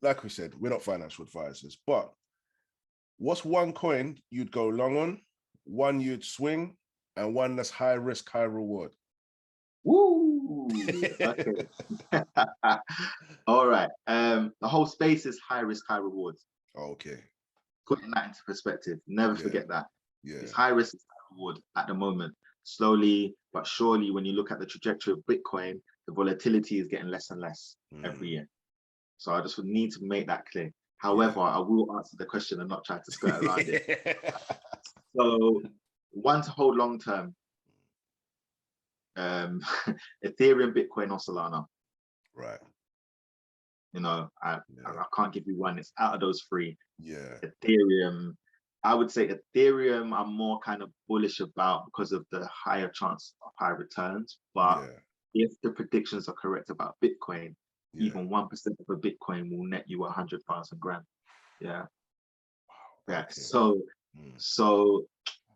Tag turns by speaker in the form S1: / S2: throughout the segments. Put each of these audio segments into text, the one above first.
S1: like we said, we're not financial advisors, but what's one coin you'd go long on, one you'd swing, and one that's high risk, high reward?
S2: Woo! Okay. All right. The whole space is high risk, high rewards.
S1: Okay.
S2: Putting that into perspective, never
S1: Yeah.
S2: forget that.
S1: Yeah.
S2: It's high risk, high reward at the moment. Slowly but surely, when you look at the trajectory of Bitcoin, the volatility is getting less and less every year. So I just would need to make that clear. However, I will answer the question and not try to skirt around it. So one to hold long term, Ethereum, Bitcoin, or Solana.
S1: Right.
S2: You know, I can't give you one. It's out of those three.
S1: Yeah.
S2: Ethereum, I would say Ethereum I'm more kind of bullish about because of the higher chance of high returns. But if the predictions are correct about Bitcoin, even 1% of a Bitcoin will net you 100,000 grand. Yeah. Yeah. Okay. So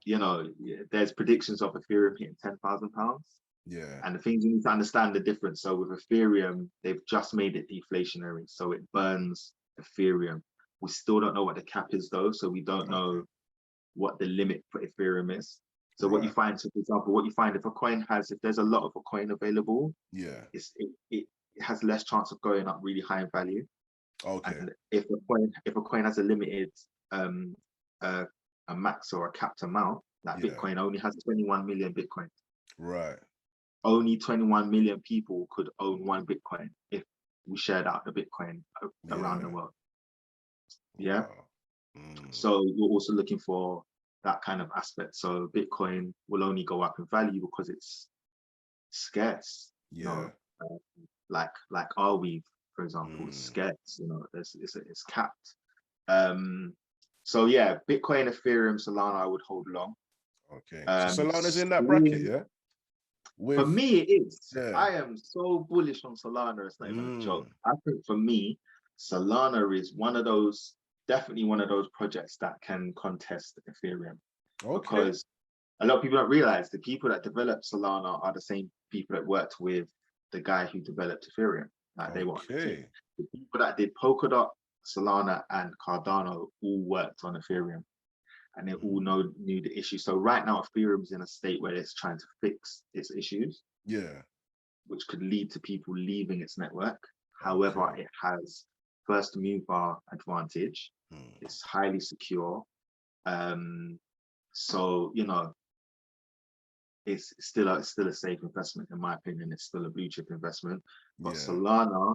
S2: you know, there's predictions of Ethereum hitting £10,000.
S1: Yeah.
S2: And the things you need to understand the difference. So with Ethereum, they've just made it deflationary. So it burns Ethereum. We still don't know what the cap is though. So we don't know what the limit for Ethereum is. So what you find, so for example, what you find if a coin has, if there's a lot of a coin available, it has less chance of going up really high in value. Okay. And if a coin has a limited a max or a capped amount, like Bitcoin only has 21 million Bitcoin.
S1: Right.
S2: Only 21 million people could own one Bitcoin if we shared out the Bitcoin around the world. Yeah. Wow. So we're also looking for that kind of aspect. So Bitcoin will only go up in value because it's scarce. Yeah. You know, like Arweave, for example, is scarce. You know, it's capped. So yeah, Bitcoin, Ethereum, Solana, I would hold long.
S1: Okay. So Solana's in that bracket, yeah?
S2: For me, it is. I am so bullish on Solana. It's not even a joke. I think for me, Solana is definitely one of those projects that can contest Ethereum. Okay. Because a lot of people don't realize the people that developed Solana are the same people that worked with the guy who developed Ethereum. Like they were the people that did Polkadot, Solana, and Cardano all worked on Ethereum. And they all knew the issue. So right now, Ethereum's in a state where it's trying to fix its issues. Yeah. Which could lead to people leaving its network. However, it has first mover advantage. It's highly secure. So, you know, it's still a safe investment, in my opinion. It's still a blue chip investment. But Solana,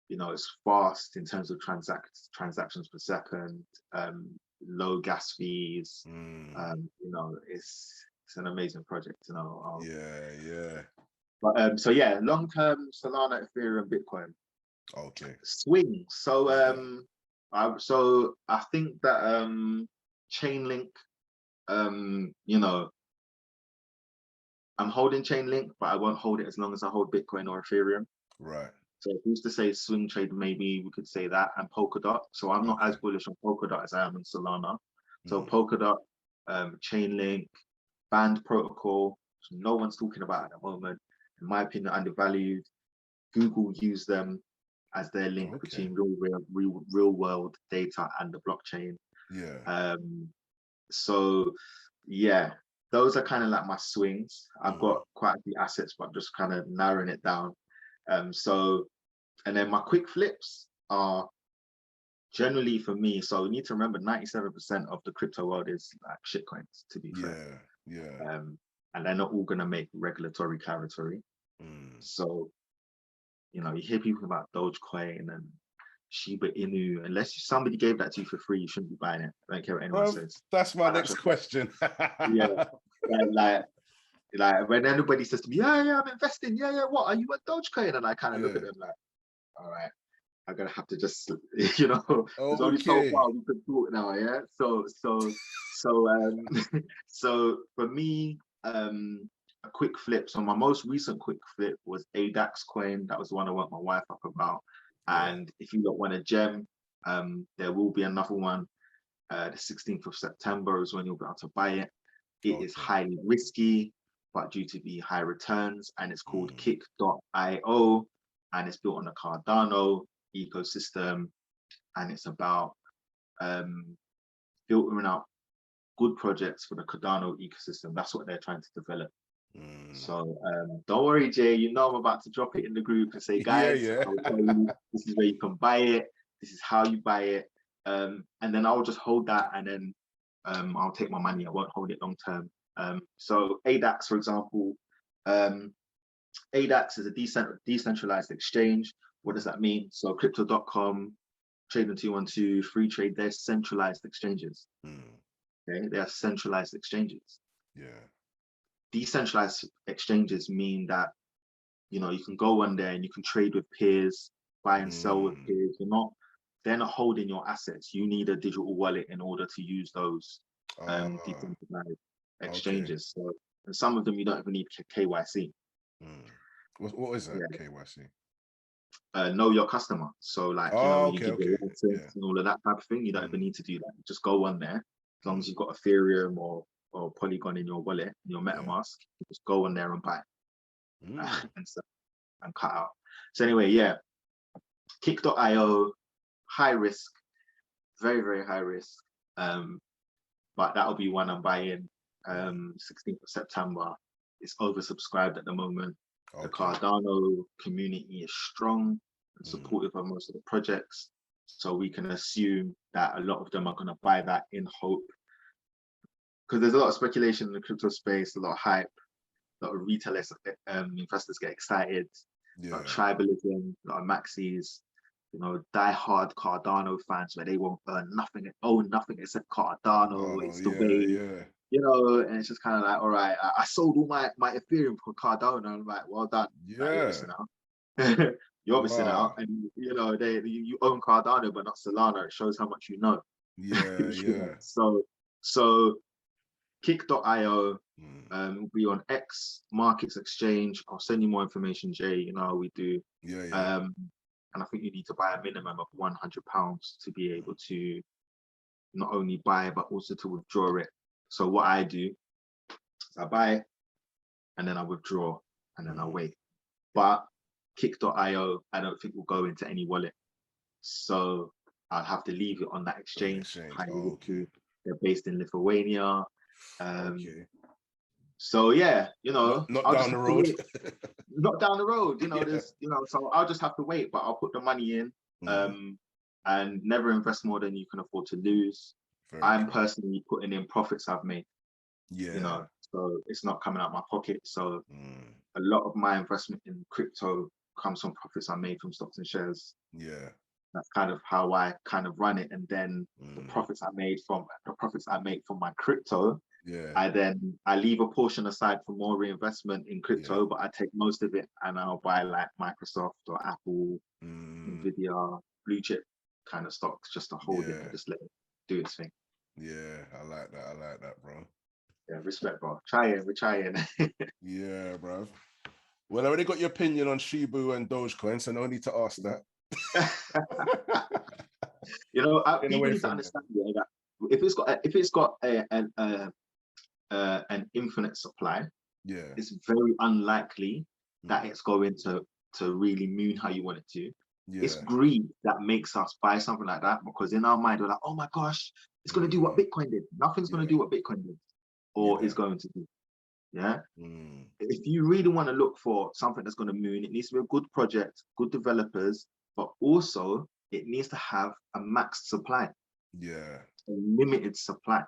S2: you know, it's fast in terms of transactions per second. Low gas fees. You know, it's an amazing project. You know. But so yeah, long term Solana, Ethereum, Bitcoin. Okay. Swing. So I think that Chainlink. You know, I'm holding Chainlink, but I won't hold it as long as I hold Bitcoin or Ethereum. Right. So if we used to say swing trade, maybe we could say that, and Polkadot. So I'm not as bullish on Polkadot as I am on Solana. So Polkadot, Chainlink, Band Protocol, so no one's talking about at the moment. In my opinion, undervalued. Google use them as their link between real world data and the blockchain. Yeah. So yeah, those are kind of like my swings. I've got quite a few assets, but just kind of narrowing it down. And then my quick flips are generally for me. So you need to remember 97% of the crypto world is like shitcoins, to be fair. Yeah. And they're not all going to make regulatory clarity. So, you know, you hear people about Dogecoin and Shiba Inu. Unless somebody gave that to you for free, you shouldn't be buying it. I don't care what anyone says.
S1: That's my next question.
S2: Yeah. Like when anybody says to me, yeah, I'm investing. Yeah, what? Are you a Dogecoin? And I kind of look at them like, all right, I'm gonna have to just, you know, there's only so far we can talk now, yeah. So for me, a quick flip. So my most recent quick flip was ADAX coin. That was the one I woke my wife up about. And if you don't want a gem, there will be another one. The 16th of September is when you'll be able to buy it. It is highly risky, but due to be high returns, and it's called kick.io, and it's built on the Cardano ecosystem. and it's about filtering out good projects for the Cardano ecosystem. That's what they're trying to develop. So don't worry, Jay. You know I'm about to drop it in the group and say, guys, I'll tell you, this is where you can buy it. This is how you buy it. And then I'll just hold that, and then I'll take my money. I won't hold it long term. So ADAX, for example, ADAX is a decentralized exchange. What does that mean? So crypto.com, Trading212, Free Trade, they're centralized exchanges. Okay, they are centralized exchanges.
S1: Yeah.
S2: Decentralized exchanges mean that, you know, you can go on there and you can trade with peers, buy and sell with peers. They're not holding your assets. You need a digital wallet in order to use those decentralized exchanges. So, and some of them you don't even need KYC.
S1: What is that, KYC?
S2: Know your customer. So like, you know, when you give your license and all of that type of thing, you don't even need to do that. You just go on there. As long as you've got Ethereum or Polygon in your wallet, in your MetaMask, you just go on there and buy and cut out. So anyway, yeah, Kick.io, high risk, very, very high risk. But that'll be one I'm buying 16th of September. It's oversubscribed at the moment. The Cardano community is strong and supportive of most of the projects. So we can assume that a lot of them are going to buy that in hope. Because there's a lot of speculation in the crypto space, a lot of hype, a lot of retail investors get excited, a lot of tribalism, a lot of maxis, you know, die-hard Cardano fans where they won't own nothing except Cardano. It's the way, you know, and it's just kind of like, all right, I sold all my Ethereum for Cardano. And I'm like, well done. You're missing out. You're missing out. And, you know, you own Cardano, but not Solana. It shows how much you know. So Kick.io will be on X Markets Exchange. I'll send you more information, Jay. You know how we do. And I think you need to buy a minimum of £100 to be able to not only buy but also to withdraw it. So what I do is I buy it and then I withdraw and then I wait. But Kick.io, I don't think will go into any wallet. So I'll have to leave it on that exchange. They're based in Lithuania. So yeah, you know,
S1: not down the road.
S2: Not down the road, you know, there's, you know, so I'll just have to wait, but I'll put the money in and never invest more than you can afford to lose. I'm personally putting in profits I've made. You know, so it's not coming out my pocket. So a lot of my investment in crypto comes from profits I made from stocks and shares. That's kind of how I kind of run it. And then the profits I make from my crypto, I leave a portion aside for more reinvestment in crypto, but I take most of it and I'll buy like Microsoft or Apple, Nvidia, blue chip kind of stocks just to hold it and just let it do its thing.
S1: I like that, bro.
S2: Yeah, respect, bro. We're trying.
S1: Yeah, bro. Well, I already got your opinion on Shibu and Dogecoin, so no need to ask that.
S2: You know, people need to understand that if it's got an infinite supply, it's very unlikely that it's going to really moon how you want it to. It's greed that makes us buy something like that, because in our mind we're like, oh my gosh, it's going to do what Bitcoin did. Nothing's going to do what Bitcoin did or is going to do. If you really want to look for something that's going to moon, it needs to be a good project, good developers, but also it needs to have a maxed supply, a limited supply.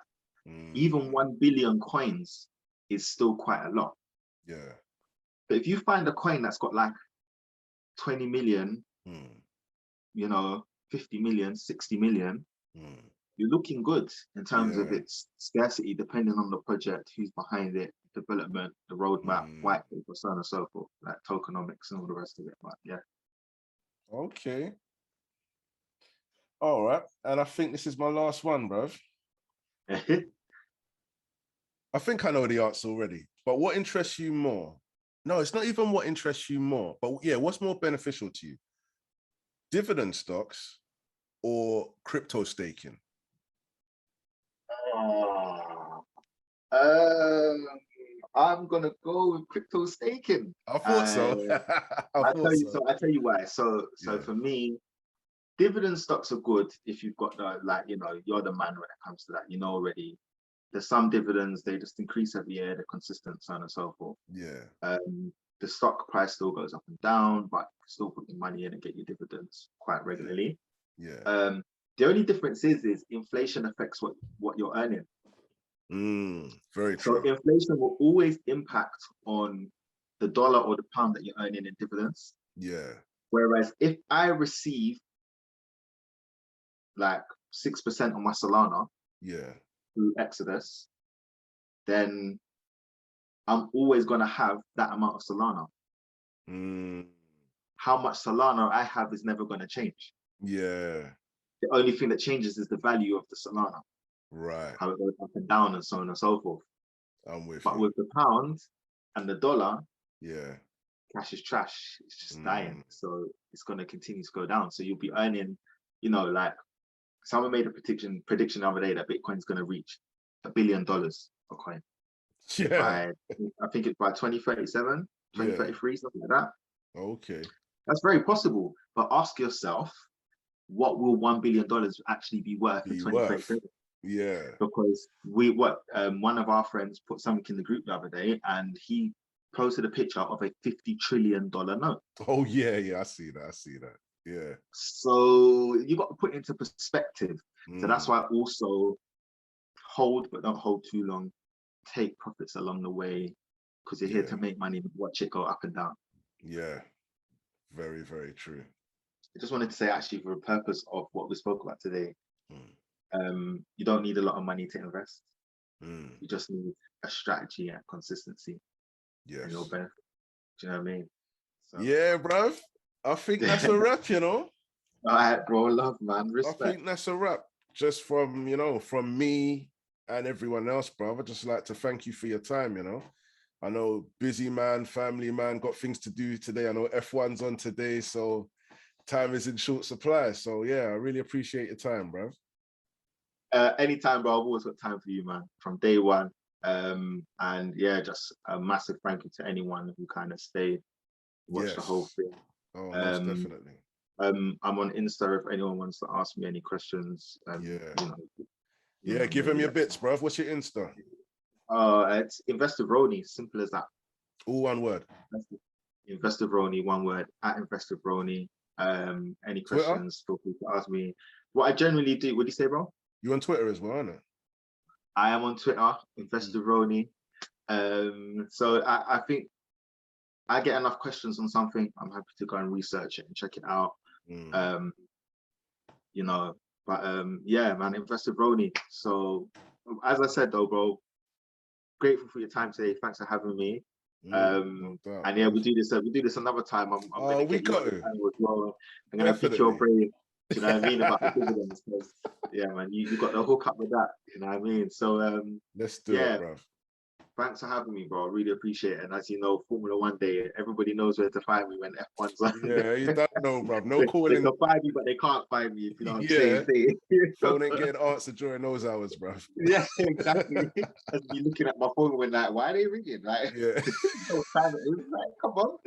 S2: Even 1 billion coins is still quite a lot. But if you find a coin that's got like 20 million, you know, 50 million, 60 million, you're looking good in terms of its scarcity, depending on the project, who's behind it, development, the roadmap, white paper, so on and so forth, like tokenomics and all the rest of it. But
S1: okay. All right. And I think this is my last one, bruv. I think I know the answer already, but what interests you more? No, it's not even what interests you more, but what's more beneficial to you? Dividend stocks or crypto staking?
S2: I'm gonna go with crypto staking.
S1: I thought so.
S2: I tell you why. So for me, dividend stocks are good if you've got the, like, you know, you're the man when it comes to that. You know already. There's some dividends, they just increase every year, they're consistent, so on and so forth.
S1: Yeah.
S2: The stock price still goes up and down, but you still put your money in and get your dividends quite regularly.
S1: Yeah.
S2: The only difference is inflation affects what you're earning.
S1: Very true.
S2: So inflation will always impact on the dollar or the pound that you're earning in dividends.
S1: Yeah.
S2: Whereas if I receive like 6% on my Solana,
S1: yeah,
S2: through Exodus, then I'm always going to have that amount of Solana. How much Solana I have is never going to change.
S1: Yeah.
S2: The only thing that changes is the value of the Solana.
S1: Right.
S2: How it goes up and down and so on and so forth.
S1: I'm with
S2: But
S1: you.
S2: with the pound and the dollar,
S1: yeah,
S2: cash is trash. It's just dying. So it's going to continue to go down. So you'll be earning, you know, like someone made a prediction the other day that Bitcoin's going to reach $1 billion a coin.
S1: Yeah.
S2: I think it's by 2037, 2033, something like that.
S1: Okay.
S2: That's very possible. But ask yourself, what will $1 billion actually be worth in 2037?
S1: Yeah.
S2: Because one of our friends put something in the group the other day, and he posted a picture of a $50 trillion note.
S1: Oh yeah, I see that. Yeah.
S2: So you got to put it into perspective. So that's why also hold, but don't hold too long. Take profits along the way, because you're here to make money, watch it go up and down.
S1: Yeah. Very, very true.
S2: I just wanted to say, actually, for the purpose of what we spoke about today, you don't need a lot of money to invest. You just need a strategy and consistency.
S1: Yes.
S2: And your benefit. Do you know what I mean? So,
S1: yeah, bruv. I think that's a wrap, you know.
S2: All right, bro. Love, man. Respect.
S1: I think that's a wrap. Just from, you know, from me and everyone else, bruv. I'd just like to thank you for your time, you know. I know busy man, family man, got things to do today. I know F1's on today, so time is in short supply. So yeah, I really appreciate your time, bruv.
S2: Anytime, bro. I've always got time for you, man, from day one. And yeah, just a massive thank you to anyone who kind of stayed, watched the whole thing.
S1: Oh, most definitely.
S2: I'm on Insta if anyone wants to ask me any questions.
S1: Give him your bits, bruv. What's your Insta?
S2: It's Investor Rony, simple as that.
S1: All one word.
S2: Investor Rony, one word, at Investor Rony. Any questions, feel free to ask me. What I generally do, what do you say, bro?
S1: You on Twitter as well, aren't you?
S2: I am on Twitter, Investor Rony. So I think I get enough questions on something, I'm happy to go and research it and check it out. You know, but yeah, man, Investor Rony. So as I said though, bro, grateful for your time today. Thanks for having me. And yeah, we'll do this another time. I'm gonna get you on the panel as well. I'm gonna pick your brain. You know what I mean, about the dividends? Yeah, man, you got the hook up with that. You know what I mean? So
S1: let's do it, bro.
S2: Thanks for having me, bro. I really appreciate it. And as you know, Formula One day, everybody knows where to find me when F1's on.
S1: Yeah, you don't know, bro. No calling.
S2: They can find me, but they can't find me. If you know what I'm saying.
S1: Phone ain't getting answered during those hours, bro.
S2: Yeah, exactly. I'd be looking at my phone when like, why are they ringing? Like,
S1: yeah.
S2: No time. It was like, come on.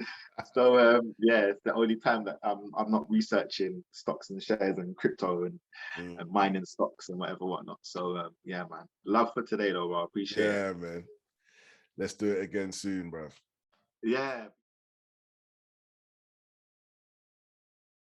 S2: So yeah, it's the only time that I'm not researching stocks and shares and crypto and mining stocks and whatnot. So yeah, man. Love for today though, bro. I appreciate it.
S1: Yeah, man. Let's do it again soon, bro.
S2: Yeah.